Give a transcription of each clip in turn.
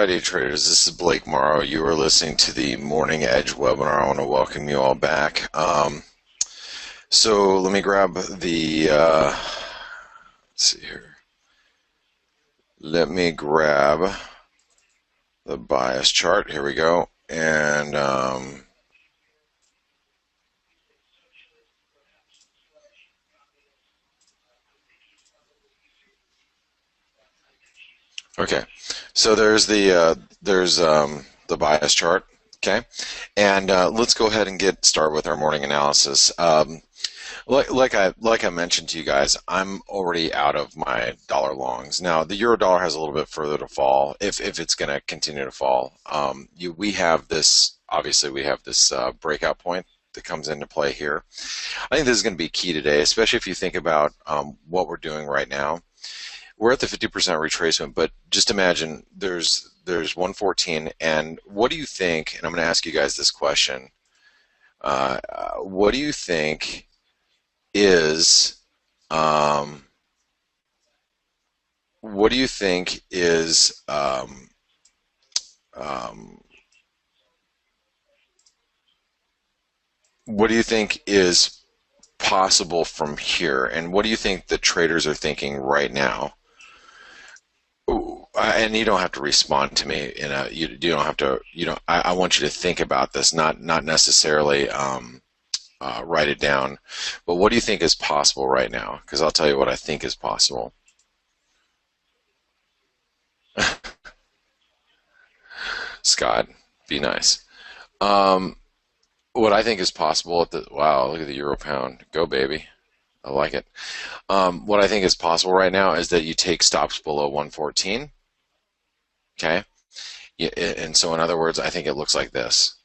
Alrighty, traders, this is Blake Morrow. You are listening to the Morning Edge webinar. I want to welcome you all back. So let me grab the, let's see here. Let me grab the bias chart. Here we go. And okay, so there's the bias chart. Okay, and let's go ahead and get started with our morning analysis. Like I mentioned to you guys, I'm already out of my dollar longs. Now the euro dollar has a little bit further to fall if it's going to continue to fall. We have this, obviously we have this breakout point that comes into play here. I think this is going to be key today, especially if you think about what we're doing right now. We're at the 50% retracement, but just imagine there's 114, and what do you think, and I'm going to ask you guys this question, what do you think is what do you think is what do you think is possible from here, and what do you think the traders are thinking right now? And you don't have to respond to me. You don't have to. I want you to think about this, not necessarily write it down. But what do you think is possible right now? Because I'll tell you what I think is possible. Scott, be nice. What I think is possible at the wow, look at the euro pound, go baby. I like it. What I think is possible right now is that you take stops below 114. Okay, and so in other words, I think it looks like this.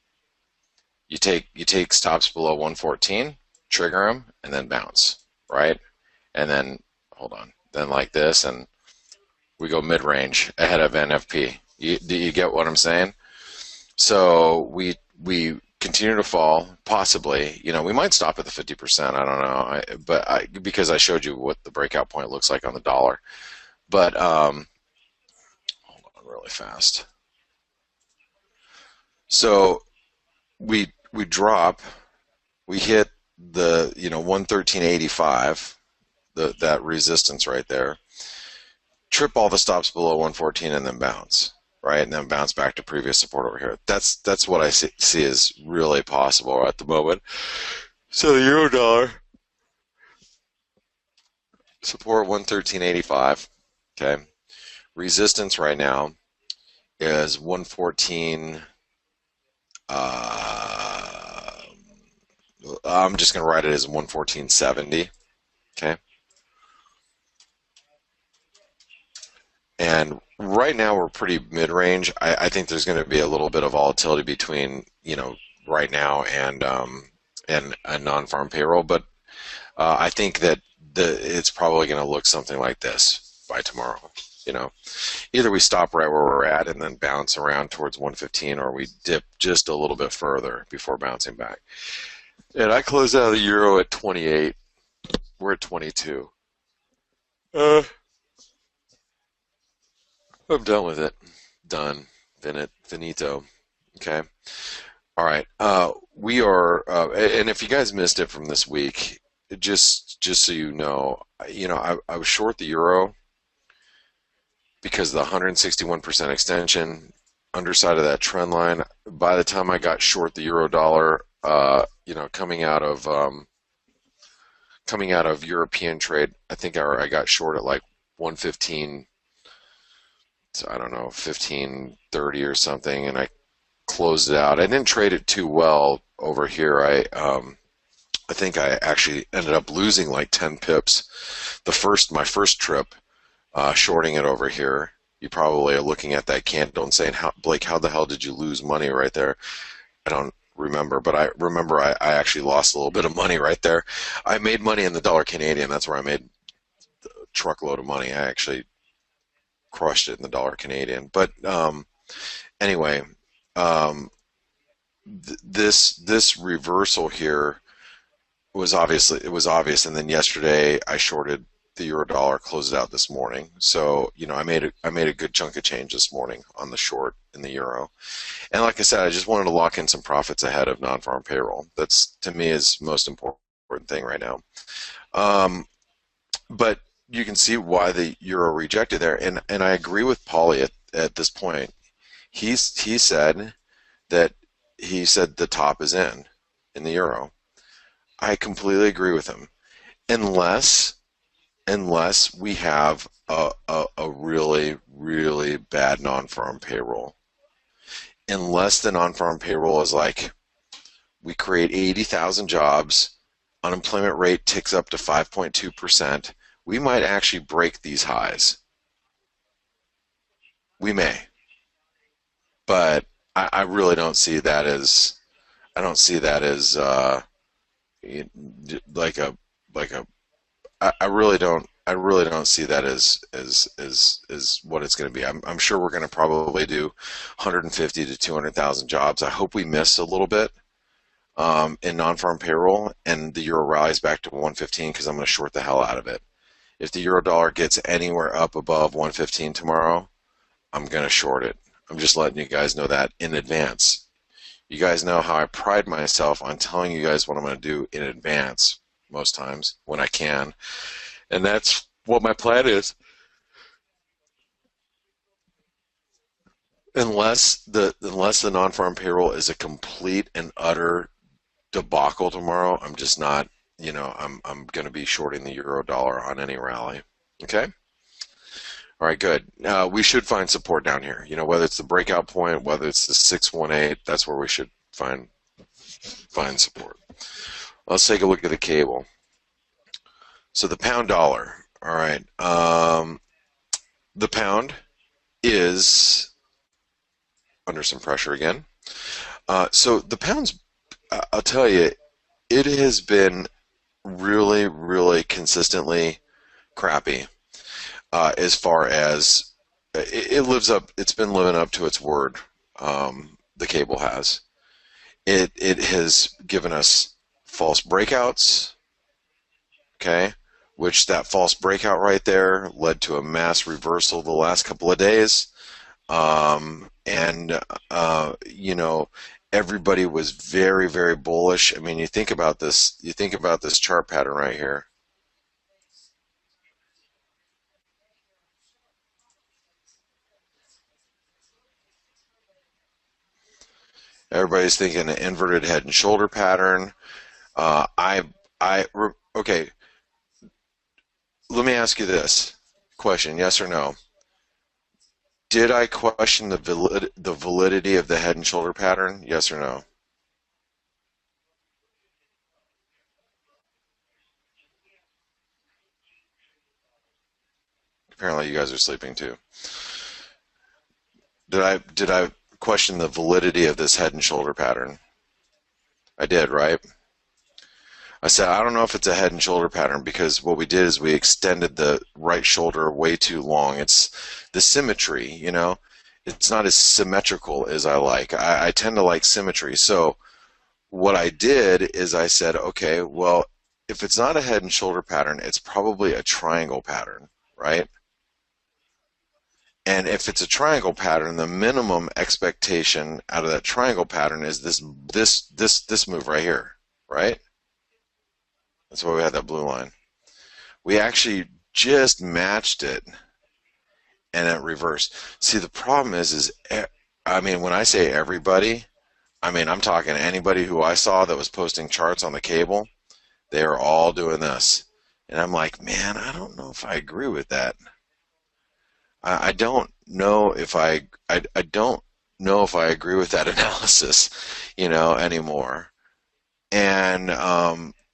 You take stops below 114, trigger them, and then bounce, right? And then hold on, then like this, and we go mid-range ahead of NFP. Do you get what I'm saying? So we continue to fall, possibly. We might stop at the 50%. I don't know, because I showed you what the breakout point looks like on the dollar. But hold on, really fast. So we drop, we hit the 113.85, that resistance right there, trip all the stops below 114, and then bounce, right, and then bounce back to previous support over here. That's what I see as really possible at the moment. So the euro dollar support 113.85. Okay, resistance right now is 114. I'm just going to write it as 114.70. Okay. And right now we're pretty mid-range. I think there's going to be a little bit of volatility between right now and a non-farm payroll, but I think that it's probably going to look something like this by tomorrow. Either we stop right where we're at and then bounce around towards 115, or we dip just a little bit further before bouncing back. And I closed out the euro at 28. We're at 22. I'm done with it. Done. Finito. Okay. All right. We are, and if you guys missed it from this week, just so you know, I was short the euro because of the 161% extension, underside of that trend line. By the time I got short the euro dollar, coming out of European trade, I think I got short at like 115. So I don't know, 1530 or something, and I closed it out. I didn't trade it too well over here. I think I actually ended up losing like 10 pips. My first trip, shorting it over here. You probably are looking at that candle and saying, Blake, how the hell did you lose money right there? I don't remember, but I remember I actually lost a little bit of money right there. I made money in the dollar Canadian. That's where I made a truckload of money. I actually crushed it in the dollar Canadian. But anyway, this reversal here was obvious, and then yesterday I shorted the euro dollar closed out this morning. So, I made a good chunk of change this morning on the short in the euro. And like I said, I just wanted to lock in some profits ahead of non-farm payroll. That's, to me, is most important thing right now. Um, but you can see why the euro rejected there, and I agree with Paulie at this point. He said that he said the top is in the euro. I completely agree with him, unless we have a really really bad non-farm payroll. Unless the non-farm payroll is like we create 80,000 jobs, unemployment rate ticks up to 5.2%, we might actually break these highs. We may, but I really don't see that as I don't see that as like a like a I really don't see that as what it's going to be. I'm sure we're going to probably do 150 to 200,000 jobs. I hope we miss a little bit in non-farm payroll, and the euro rallies back to 115 because I'm going to short the hell out of it. If the euro dollar gets anywhere up above 115 tomorrow, I'm going to short it. I'm just letting you guys know that in advance. You guys know how I pride myself on telling you guys what I'm going to do in advance most times when I can. And that's what my plan is. Unless the non-farm payroll is a complete and utter debacle tomorrow, I'm just not, I'm going to be shorting the euro dollar on any rally. Okay? All right, good. We should find support down here. Whether it's the breakout point, whether it's the 618, that's where we should find support. Let's take a look at the cable. So the pound dollar. All right. The pound is under some pressure again. So the pound's, I'll tell you, it has been really, really consistently crappy as far as it's been living up to its word. The cable has. It has given us false breakouts, okay, which that false breakout right there led to a mass reversal the last couple of days. And everybody was very, very bullish. I mean, you think about this chart pattern right here. Everybody's thinking an inverted head and shoulder pattern. Okay, let me ask you this question, yes or no? Did I question the validity of the head and shoulder pattern, yes or no? Apparently you guys are sleeping too. Did I question the validity of this head and shoulder pattern? I did, right? I said, I don't know if it's a head and shoulder pattern because what we did is we extended the right shoulder way too long. It's the symmetry, it's not as symmetrical as I like. I tend to like symmetry. So what I did is I said, okay, well, if it's not a head and shoulder pattern, it's probably a triangle pattern, right? And if it's a triangle pattern, the minimum expectation out of that triangle pattern is this move right here, right? That's why we had that blue line. We actually just matched it and it reversed. See, the problem is I mean, when I say everybody, I mean, I'm talking anybody who I saw that was posting charts on the cable, they are all doing this. And I'm like, man, I don't know if I agree with that. I don't know if I don't know if I agree with that analysis, anymore. And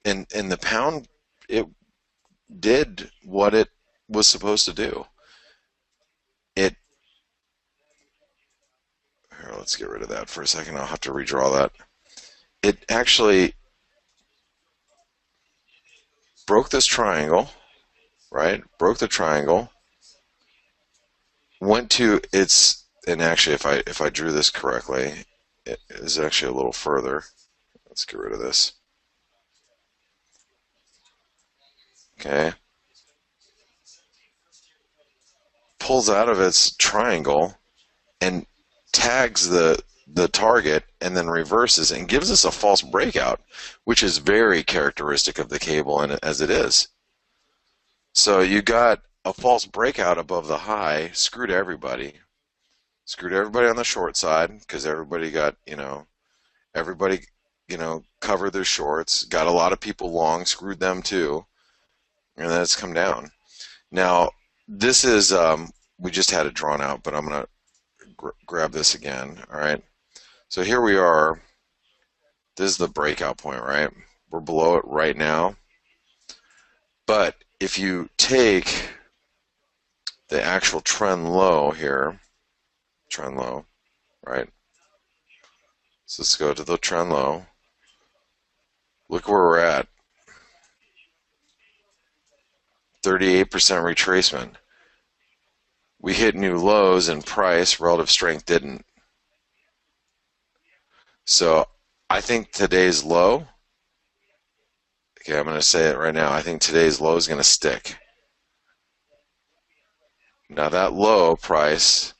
in the pound, it did what it was supposed to do. It Here, let's get rid of that for a second. I'll have to redraw that. It actually broke this triangle, right? Broke the triangle. Went to its, and actually, if I drew this correctly, it is actually a little further. Let's get rid of this. Okay. pulls out of its triangle and tags the target and then reverses and gives us a false breakout, which is very characteristic of the cable and as it is. So you got a false breakout above the high, screwed everybody on the short side because everybody got, everybody, covered their shorts, got a lot of people long, screwed them too, and then it's come down. Now, this is, we just had it drawn out, but I'm going to grab this again, all right? So here we are. This is the breakout point, right? We're below it right now. But if you take the actual trend low here, trend low, right? So let's go to the trend low. Look where we're at. 38% retracement. We hit new lows in price, relative strength didn't. So I think today's low, okay, I'm going to say it right now, I think today's low is going to stick. Now that low price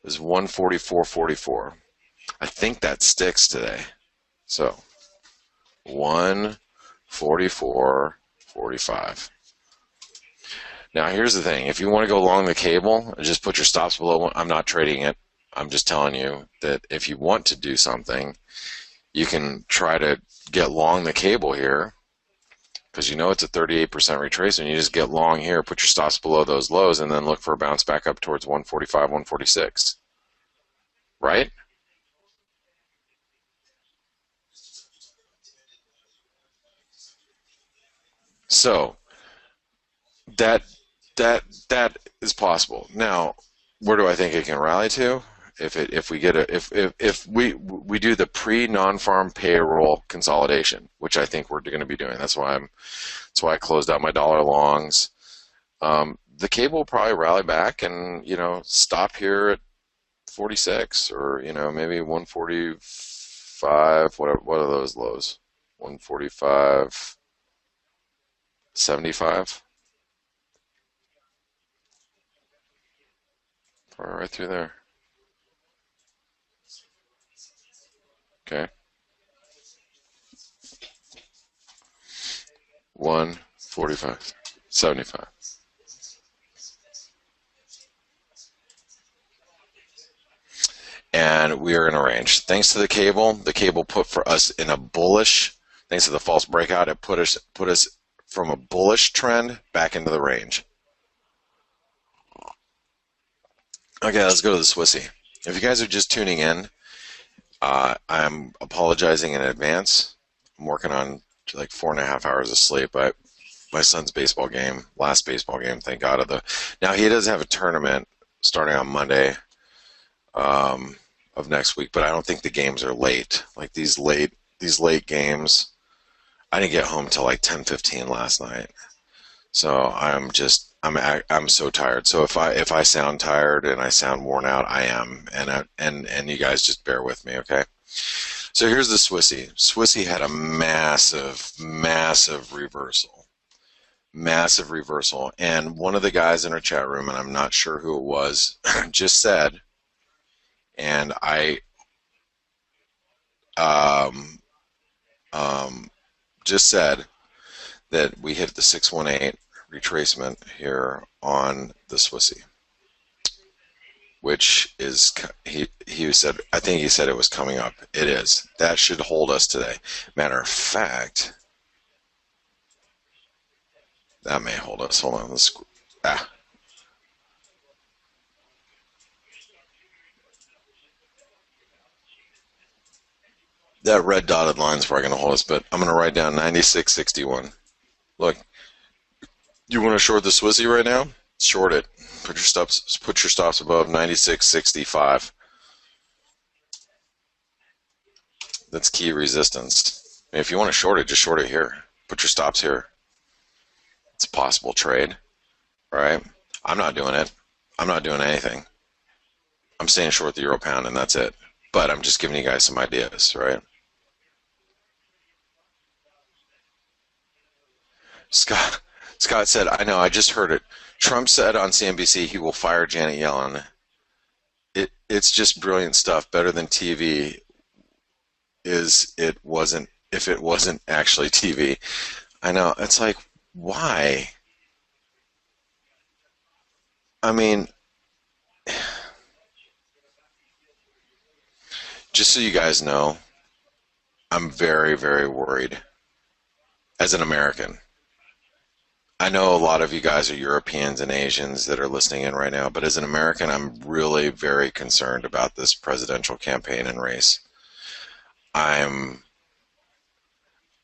is 144.44. I think that sticks today. So 144.45. Now here's the thing. If you want to go long the cable, just put your stops below one. I'm not trading it. I'm just telling you that if you want to do something, you can try to get long the cable here because you know it's a 38% retracement. You just get long here, put your stops below those lows, and then look for a bounce back up towards 145, 146. Right? So that is possible. Now, where do I think it can rally to? If we do the pre-non-farm payroll consolidation, which I think we're going to be doing. That's why I closed out my dollar longs. The cable will probably rally back and stop here at 46 or maybe 145. What are those lows? 145.75. Right through there. Okay. 145.75. And we are in a range. Thanks to the cable put for us in a bullish. Thanks to the false breakout, it put us from a bullish trend back into the range. Okay, let's go to the Swissy. If you guys are just tuning in, I'm apologizing in advance. I'm working on like 4.5 hours of sleep. My son's baseball game, last baseball game, thank God. Now he does have a tournament starting on Monday of next week, but I don't think the games are late. Like these late games, I didn't get home till like 10:15 last night. So I'm so tired. So if I sound tired and I sound worn out, I am, and you guys just bear with me, okay? So here's the Swissy. Swissy had a massive reversal, and one of the guys in our chat room, and I'm not sure who it was, just said, and I just said that we hit the 618 retracement here on the Swissy, which is, he said, I think he said it was coming up. It is. That should hold us today. Matter of fact, that may hold us. Hold on. That red dotted line is probably going to hold us, but I'm going to write down 96.61. Look, you want to short the Swissy right now? Short it. Put your stops above 96.65. That's key resistance. And if you want to short it, just short it here. Put your stops here. It's a possible trade, right? I'm not doing it. I'm not doing anything. I'm staying short the euro pound, and that's it. But I'm just giving you guys some ideas, right? Scott said, I know, I just heard it. Trump said on CNBC he will fire Janet Yellen. It's just brilliant stuff, better than TV is it wasn't if it wasn't actually TV. I know. It's like, why? I mean, just so you guys know, I'm very, very worried as an American. I know a lot of you guys are Europeans and Asians that are listening in right now, but as an American, I'm really very concerned about this presidential campaign and race. I'm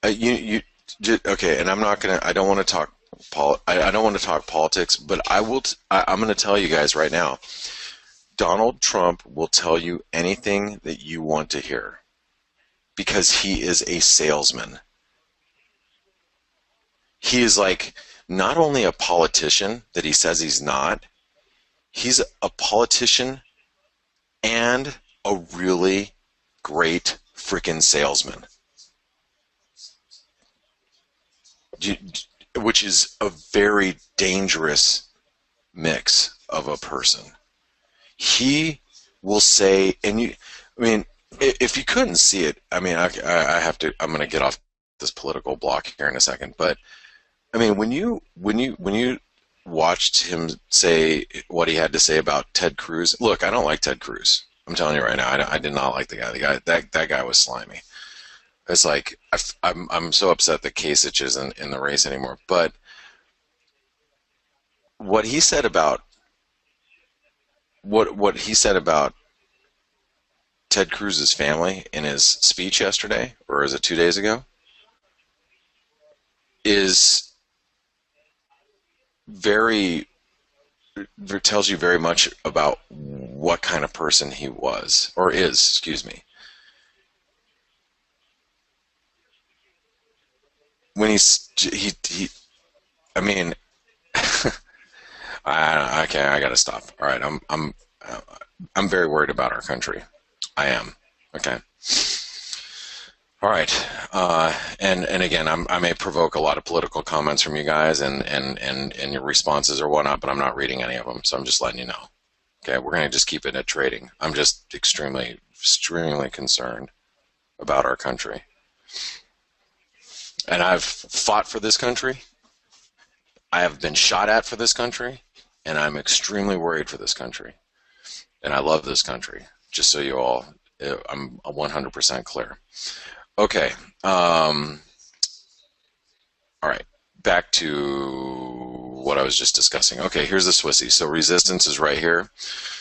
you okay, and I'm not gonna. I don't want to talk. I don't want to talk politics, but I will. I'm going to tell you guys right now. Donald Trump will tell you anything that you want to hear because he is a salesman. He is like not only a politician that he says he's not. He's a politician and a really great freaking salesman. Which is a very dangerous mix of a person. He will say, and you, I mean, if you couldn't see it, I mean, I have to, I'm going to get off this political block here in a second, but I mean, when you watched him say what he had to say about Ted Cruz, look, I don't like Ted Cruz. I'm telling you right now, I did not like the guy. That guy was slimy. It's like I'm so upset that Kasich isn't in the race anymore. But what he said about what he said about Ted Cruz's family in his speech yesterday, or is it 2 days ago, is very tells you very much about what kind of person he was or is. Excuse me. When he I mean, okay, I gotta stop. All right, I'm very worried about our country. I am. Okay. All right. And again, I may provoke a lot of political comments from you guys and your responses or whatnot, but I'm not reading any of them, so I'm just letting you know. Okay, we're gonna just keep it at trading. I'm just extremely, extremely concerned about our country, and I've fought for this country. I have been shot at for this country, and I'm extremely worried for this country. And I love this country, just so you all, I'm 100% clear. Okay, all right, back to what I was just discussing. Okay, here's the Swissy. So resistance is right here.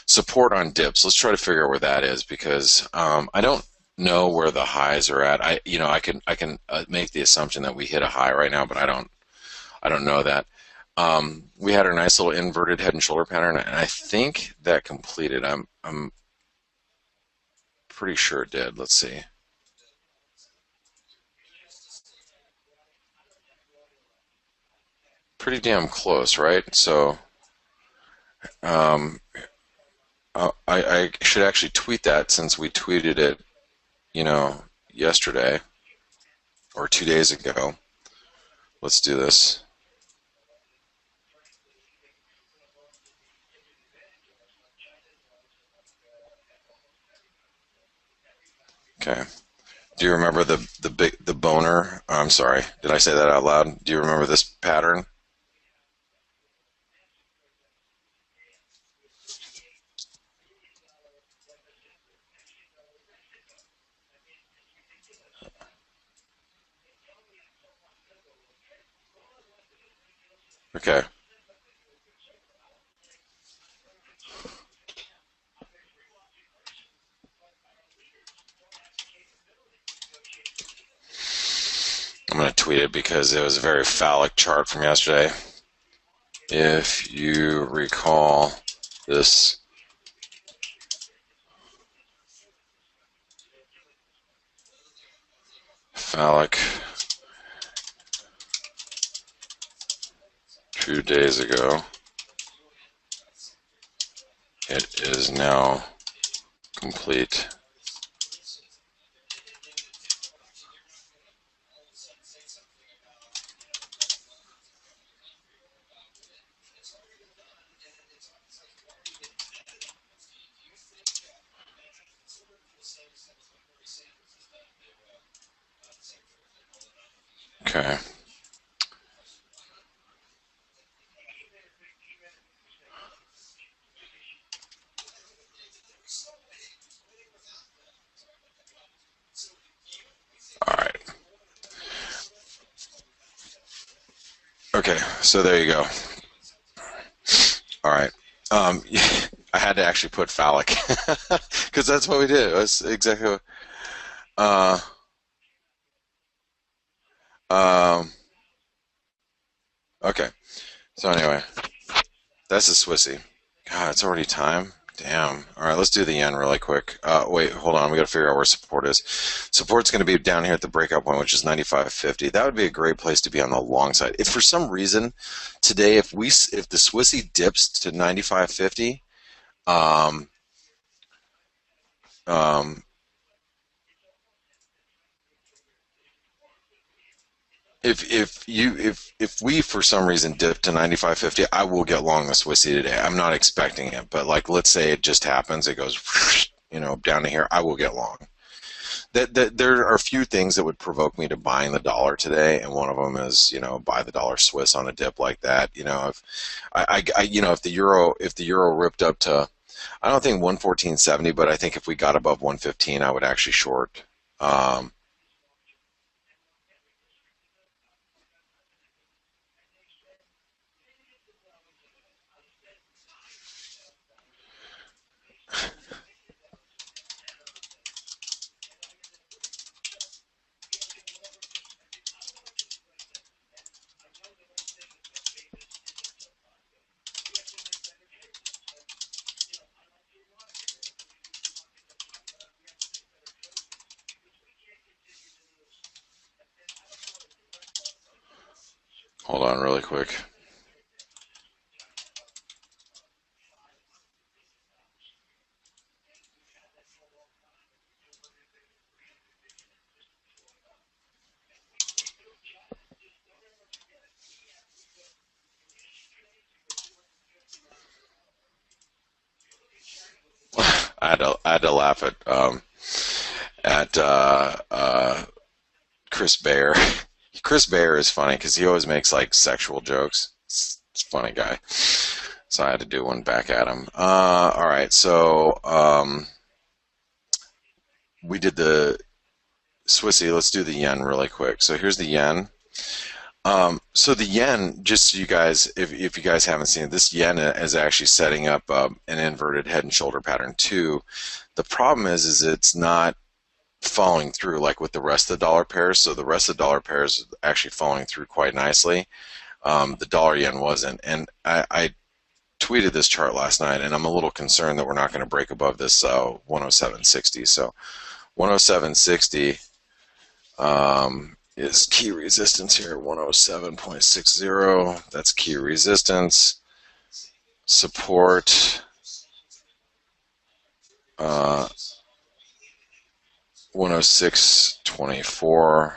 Support on dips. Let's try to figure out where that is because I don't know where the highs are at. I can make the assumption that we hit a high right now, but I don't know that. We had our nice little inverted head and shoulder pattern, and I think that completed. I'm pretty sure it did. Let's see. Pretty damn close, right? So um, I should actually tweet that since we tweeted it, yesterday or 2 days ago. Let's do this. Okay. Do you remember the boner? I'm sorry. Did I say that out loud? Do you remember this pattern? Okay. I'm going to tweet it because it was a very phallic chart from yesterday. If you recall this phallic 2 days ago, it is now complete. Okay. All right. Okay. So there you go. All right. Um, I had to actually put phallic because that's what we did. That's exactly what. Uh, um, okay. So anyway, that's a Swissy. God, it's already time. Damn. All right, let's do the yen really quick. Wait, hold on. We got to figure out where support is. Support's going to be down here at the breakout point, which is 95.50. That would be a great place to be on the long side. If for some reason today, if the Swissy dips to 95.50, um, um, if we for some reason dip to 95.50, I will get long the Swissy today. I'm not expecting it, but like let's say it just happens, it goes down to here, I will get long. That there are a few things that would provoke me to buying the dollar today, and one of them is buy the dollar Swiss on a dip like that. If if the euro ripped up to, I don't think 114.70, but I think if we got above 115, I would actually short. Um, Hold on, really quick. I had to laugh at Chris Bear. Chris Bear is funny because he always makes like sexual jokes. It's a funny guy. So I had to do one back at him. All right, so we did the Swissy. Let's do the yen really quick. So here's the yen. So the yen, just so you guys, if you guys haven't seen it, this yen is actually setting up an inverted head and shoulder pattern too. The problem is it's not following through like with the rest of the dollar pairs. So the rest of the dollar pairs is actually following through quite nicely. The dollar yen wasn't, and I tweeted this chart last night, and I'm a little concerned that we're not going to break above this 107.60. So 107.60 is key resistance here. 107.60. That's key resistance. Support. 106.24.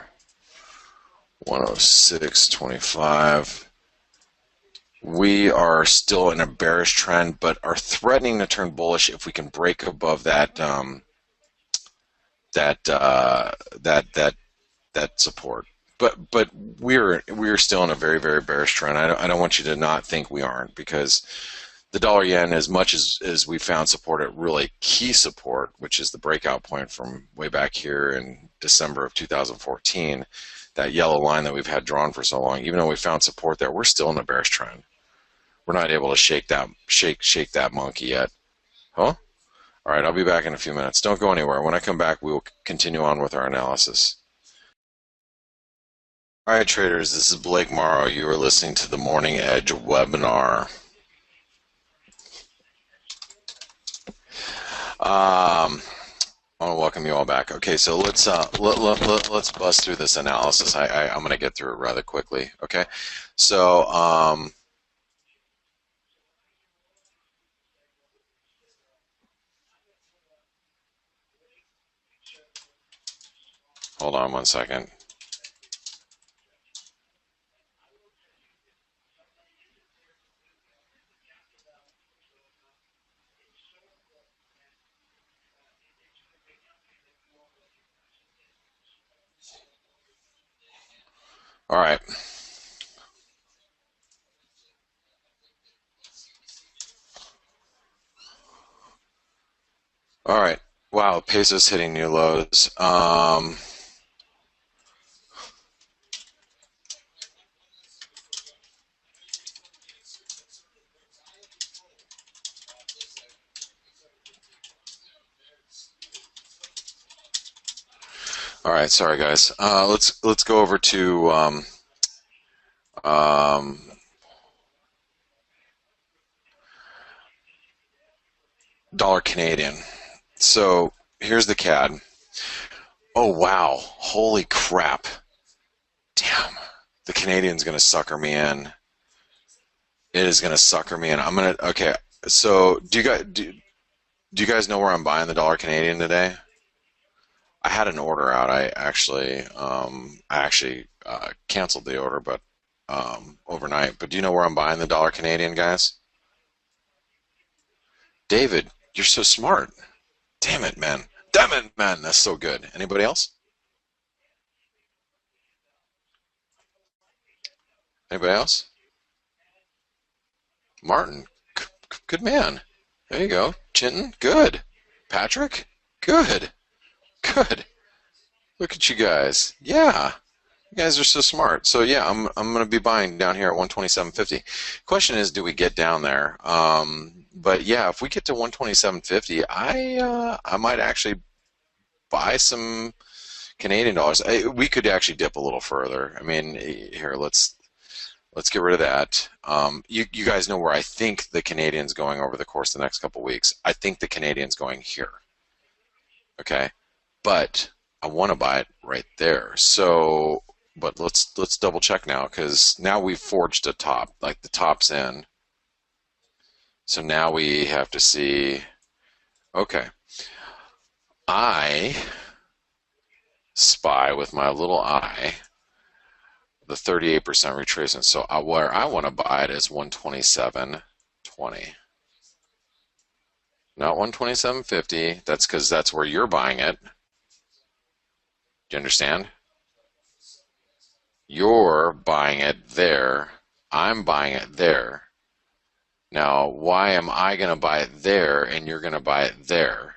106.25. We are still in a bearish trend, but are threatening to turn bullish if we can break above that uh, that that that support. But we're still in a very very bearish trend. I don't want you to not think we aren't, because the dollar yen, as much as we found support at really key support, which is the breakout point from way back here in December of 2014, that yellow line that we've had drawn for so long, even though we found support there, we're still in a bearish trend. We're not able to shake that monkey yet. Huh? All right, I'll be back in a few minutes. Don't go anywhere. When I come back, we will continue on with our analysis. All right, traders, this is Blake Morrow. You are listening to the Morning Edge webinar. I want to welcome you all back. Okay, so let's bust through this analysis. I'm going to get through it rather quickly. Okay, so hold on one second. All right. All right. Wow, peso's hitting new lows. All right, sorry guys. Let's go over to um, dollar Canadian. So here's the CAD. Oh wow, holy crap! Damn, the Canadian's gonna sucker me in. It is gonna sucker me in. I'm gonna okay. So do you guys know where I'm buying the dollar Canadian today? I had an order out. I actually canceled the order, but overnight. But do you know where I'm buying the dollar Canadian, guys? David, you're so smart. Damn it, man. Damn it, man. That's so good. Anybody else? Anybody else? Martin, good man. There you go. Chinton, good. Patrick, good. Good. Look at you guys. Yeah. You guys are so smart. So yeah, I'm gonna be buying down here at 127.50. Question is, do we get down there? But yeah, if we get to 127.50, I might actually buy some Canadian dollars. We could actually dip a little further. I mean, here let's get rid of that. You guys know where I think the Canadian's going over the course of the next couple of weeks. I think the Canadian's going here. Okay, but I want to buy it right there. So, but let's double check now because now we've forged a top, like the top's in. So now we have to see. Okay, I spy with my little eye the 38% retracement. So where I want to buy it is 127.20. Not 127.50. That's because that's where you're buying it. Do you understand? You're buying it there. I'm buying it there. Now, why am I going to buy it there and you're going to buy it there?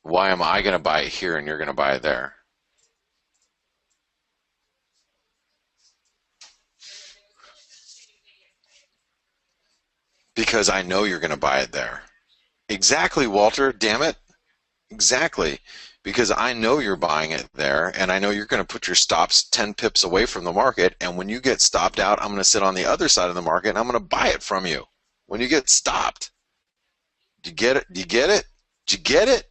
Why am I going to buy it here and you're going to buy it there? Because I know you're going to buy it there. Exactly, Walter. Damn it. Exactly. Because I know you're buying it there, and I know you're going to put your stops 10 pips away from the market, and when you get stopped out, I'm going to sit on the other side of the market, and I'm going to buy it from you when you get stopped. Do you get it? Do you get it? Do you get it?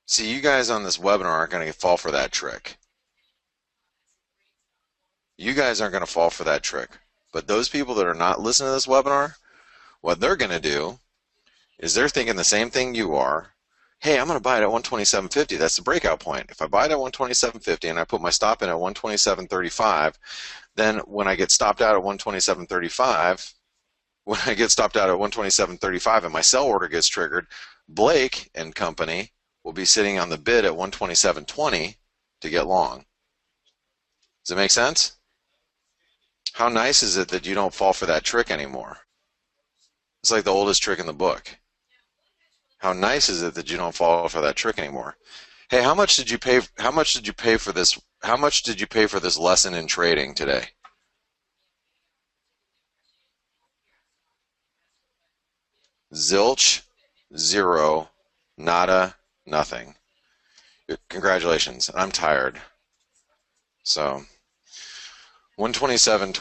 See, you guys on this webinar aren't going to fall for that trick. You guys aren't going to fall for that trick. But those people that are not listening to this webinar, what they're going to do is they're thinking the same thing you are. Hey, I'm going to buy it at 127.50. That's the breakout point. If I buy it at 127.50 and I put my stop in at 127.35, then when I get stopped out at 127.35, when I get stopped out at 127.35 and my sell order gets triggered, Blake and company will be sitting on the bid at 127.20 to get long. Does it make sense? How nice is it that you don't fall for that trick anymore? It's like the oldest trick in the book. How nice is it that you don't fall for that trick anymore? Hey, how much did you pay? How much did you pay for this? How much did you pay for this lesson in trading today? Zilch, zero, nada, nothing. Congratulations. I'm tired. So 127.20,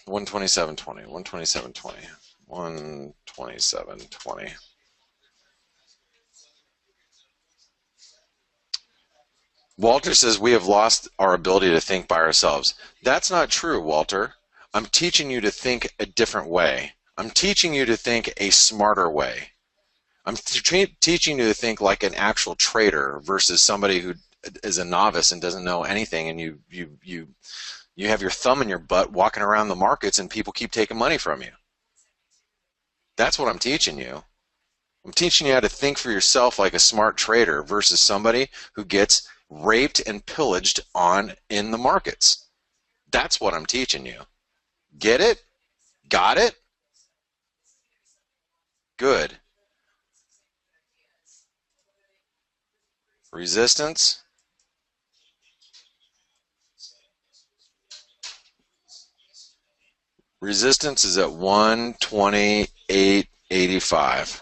127.20, 127.20, 127.20. Walter says we have lost our ability to think by ourselves. That's not true, Walter. I'm teaching you to think a different way. I'm teaching you to think a smarter way. I'm teaching you to think like an actual trader versus somebody who is a novice and doesn't know anything, and you have your thumb in your butt walking around the markets and people keep taking money from you. That's what I'm teaching you. I'm teaching you how to think for yourself like a smart trader versus somebody who gets raped and pillaged on in the markets. That's what I'm teaching you. Get it? Got it? Good. Resistance. Resistance is at 128.85.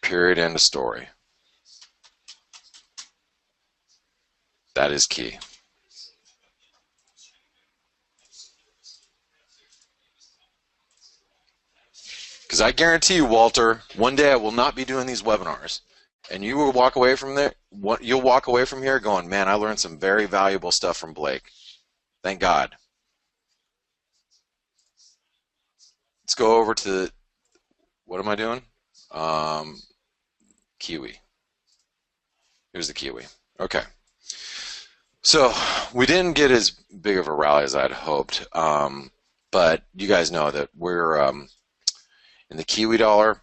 Period. End of story. That is key. Because I guarantee you, Walter, one day I will not be doing these webinars, and you will walk away from there. You'll walk away from here going, "Man, I learned some very valuable stuff from Blake." Thank God. Let's go over to what am I doing? Kiwi. Here's the Kiwi. Okay. So we didn't get as big of a rally as I'd hoped, but you guys know that we're in the Kiwi dollar.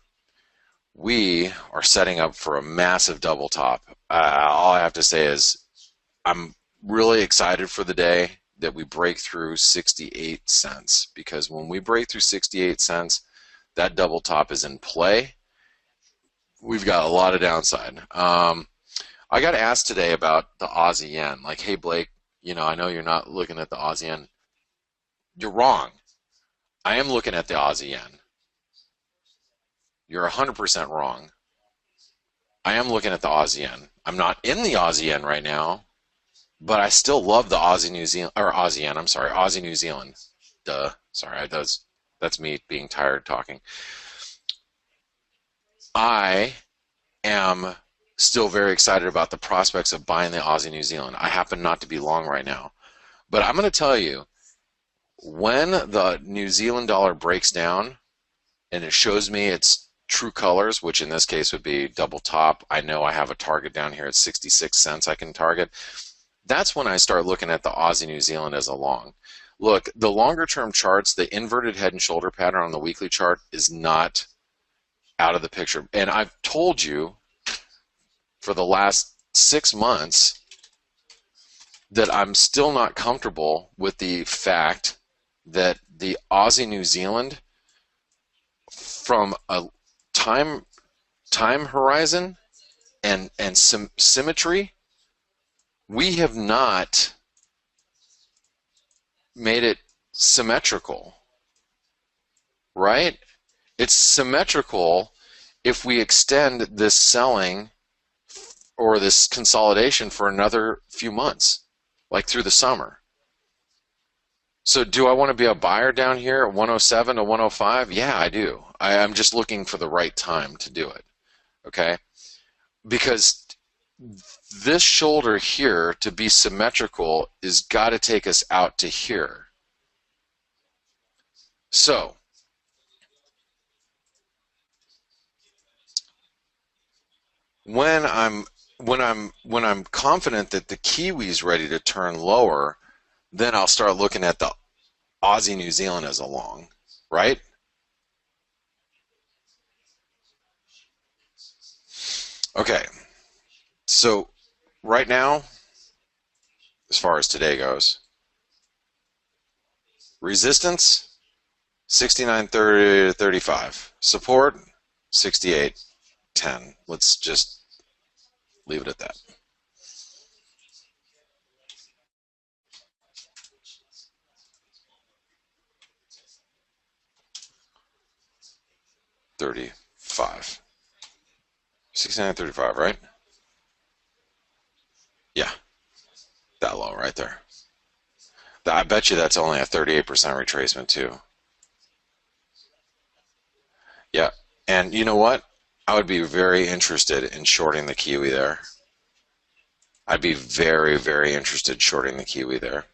We are setting up for a massive double top. All I have to say is I'm really excited for the day that we break through 68 cents, because when we break through 68 cents, that double top is in play. We've got a lot of downside. I got asked today about the Aussie yen. Like, hey, Blake, I know you're not looking at the Aussie yen. You're wrong. I am looking at the Aussie yen. You're 100% wrong. I am looking at the Aussie yen. I'm not in the Aussie yen right now, but I still love the Aussie New Zealand, or Aussie yen, I'm sorry, Aussie New Zealand. Duh. Sorry, that's me being tired talking. I am still very excited about the prospects of buying the Aussie New Zealand. I happen not to be long right now. But I'm going to tell you, when the New Zealand dollar breaks down and it shows me its true colors, which in this case would be double top, I know I have a target down here at 66 cents I can target. That's when I start looking at the Aussie New Zealand as a long. Look, the longer term charts, the inverted head and shoulder pattern on the weekly chart is not out of the picture. And I've told you for the last 6 months that I'm still not comfortable with the fact that the Aussie New Zealand, from a time horizon and symmetry, we have not made it symmetrical, right? It's symmetrical if we extend this selling or this consolidation for another few months, like through the summer. So do I want to be a buyer down here at 107 to 105? Yeah, I do. I'm just looking for the right time to do it, okay? Because this shoulder here, to be symmetrical, is got to take us out to here. So when I'm confident that the Kiwi's ready to turn lower, then I'll start looking at the Aussie New Zealand as a long, right? Okay, so right now, as far as today goes, resistance 69.30 to 35, support 68.10. Let's just leave it at that. $35. 69.35, right? Yeah, that low right there. I bet you that's only a 38% retracement too. Yeah, and you know what? I would be very interested in shorting the Kiwi there. I'd be very, very interested in shorting the Kiwi there.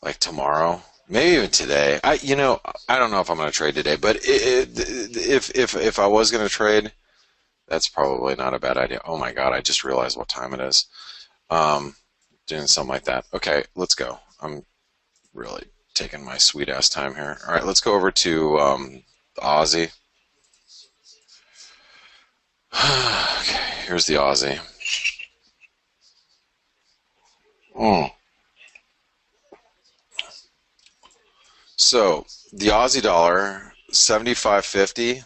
Like tomorrow, maybe even today. I don't know if I'm going to trade today, but if I was going to trade, That's probably not a bad idea. Oh my God, I just realized what time it is. Um, Doing something like that. Okay, let's go. I'm really taking my sweet ass time here. All right, let's go over to the Aussie. Okay, here's the Aussie. Mm. So the Aussie dollar, 75.50.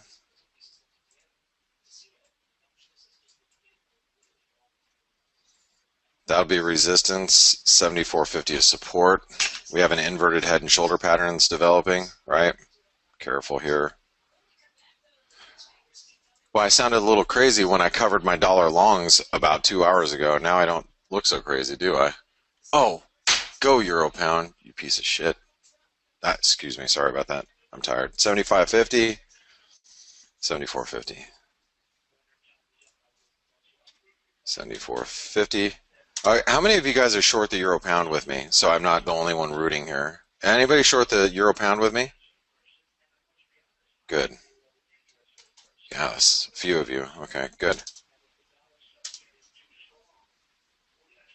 That'll be resistance. 74.50 is support. We have an inverted head and shoulder pattern that's developing, right? Careful here. Well, I sounded a little crazy when I covered my dollar longs about 2 hours ago. Now I don't look so crazy, do I? Oh, go Euro pound, you piece of shit. Excuse me, sorry about that. I'm tired. 75.50, 74.50, 74.50. All right, how many of you guys are short the Euro pound with me? So I'm not the only one rooting here. Anybody short the Euro pound with me? Good. Yes, a few of you. Okay, good.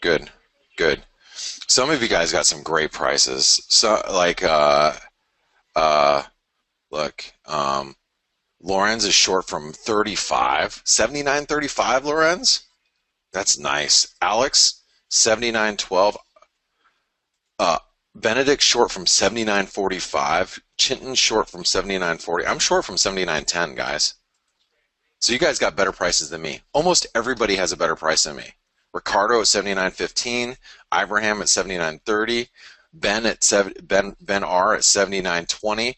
Good. Good. Some of you guys got some great prices. So like uh look, Lorenz is short from 35. 79.35 Lorenz? That's nice. Alex, 79.12. Uh Benedict short from 79.45. Chinton short from 79.40. I'm short from 79.10, guys. So you guys got better prices than me. Almost everybody has a better price than me. Ricardo at 79.15, Ibrahim at 79.30, Ben R at 79.20,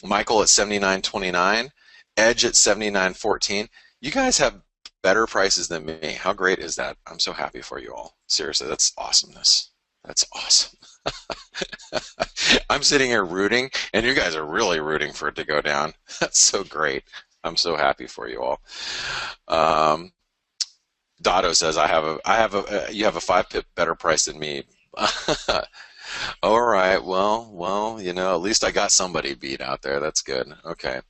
Michael at 79.29, Edge at 79.14. You guys have better prices than me. How great is that? I'm so happy for you all. Seriously, that's awesomeness. That's awesome. I'm sitting here rooting, and you guys are really rooting for it to go down. That's so great. I'm so happy for you all. Um, Dotto says you have a 5 pip better price than me. All right, well, at least I got somebody beat out there. That's good. Okay,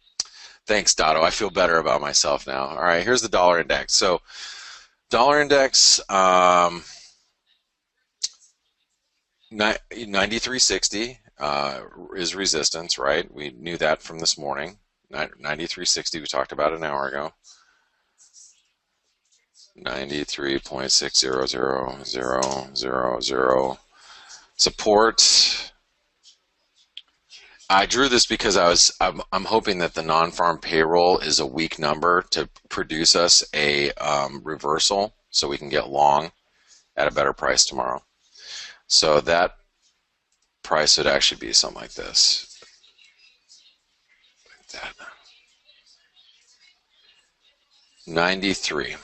thanks, Dotto. I feel better about myself now. All right, here's the dollar index. So, dollar index, 93.60 is resistance, right? We knew that from this morning. 93.60 we talked about an hour ago. 93.60000. Support. I drew this because I'm hoping that the non-farm payroll is a weak number to produce us a reversal so we can get long at a better price tomorrow. So that price would actually be something like this. Like that. 93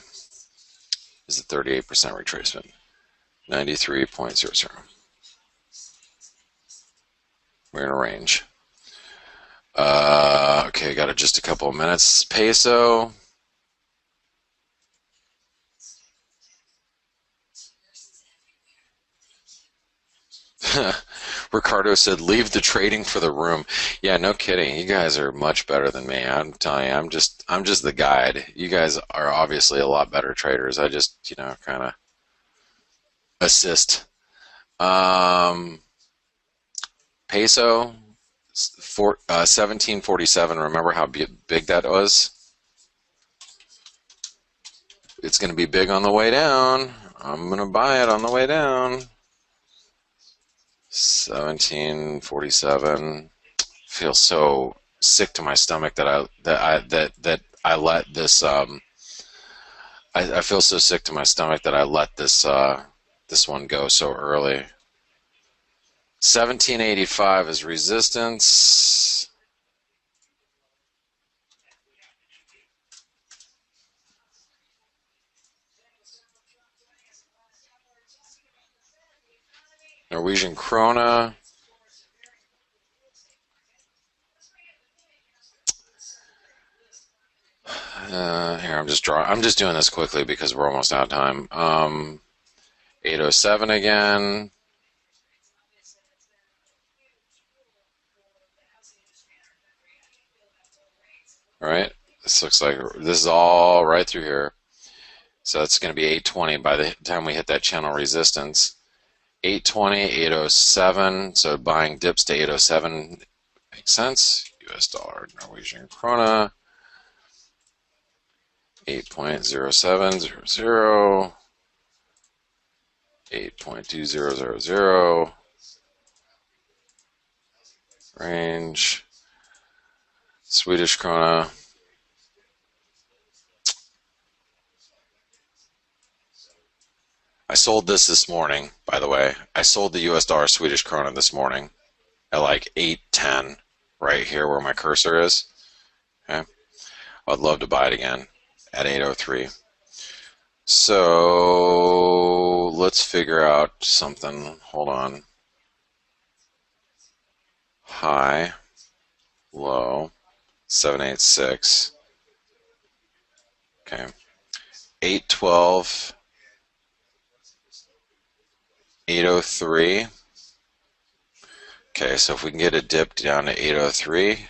is the 38% retracement. 93.00. We're in a range. Okay, got just a couple of minutes. Peso. Ricardo said, "Leave the trading for the room." Yeah, no kidding. You guys are much better than me. I'm telling you, I'm just the guide. You guys are obviously a lot better traders. I just, kind of assist. Peso, 1747. Remember how big that was? It's going to be big on the way down. I'm going to buy it on the way down. 1747. Feel so sick to my stomach that I let this. I feel so sick to my stomach that I let this this one go so early. 1785 is resistance. Norwegian krona. Here, I'm just doing this quickly because we're almost out of time. 807 again. All right. This looks like this is all right through here. So it's going to be 820 by the time we hit that channel resistance. 820, 807. So buying dips to 807 makes sense. US dollar, Norwegian krona. 8.0700. 8.2000. Range. Swedish krona. I sold this morning, by the way. I sold the US dollar Swedish krona this morning at like 8:10, right here where my cursor is. Okay. I'd love to buy it again at 8:03. So let's figure out something. Hold on. High, low, 786. Okay. 812, 803. Okay, so if we can get a dip down to 803.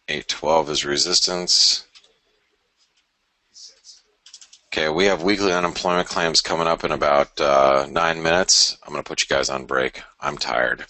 $8.12 is resistance. Okay, we have weekly unemployment claims coming up in about 9 minutes. I'm going to put you guys on break. I'm tired.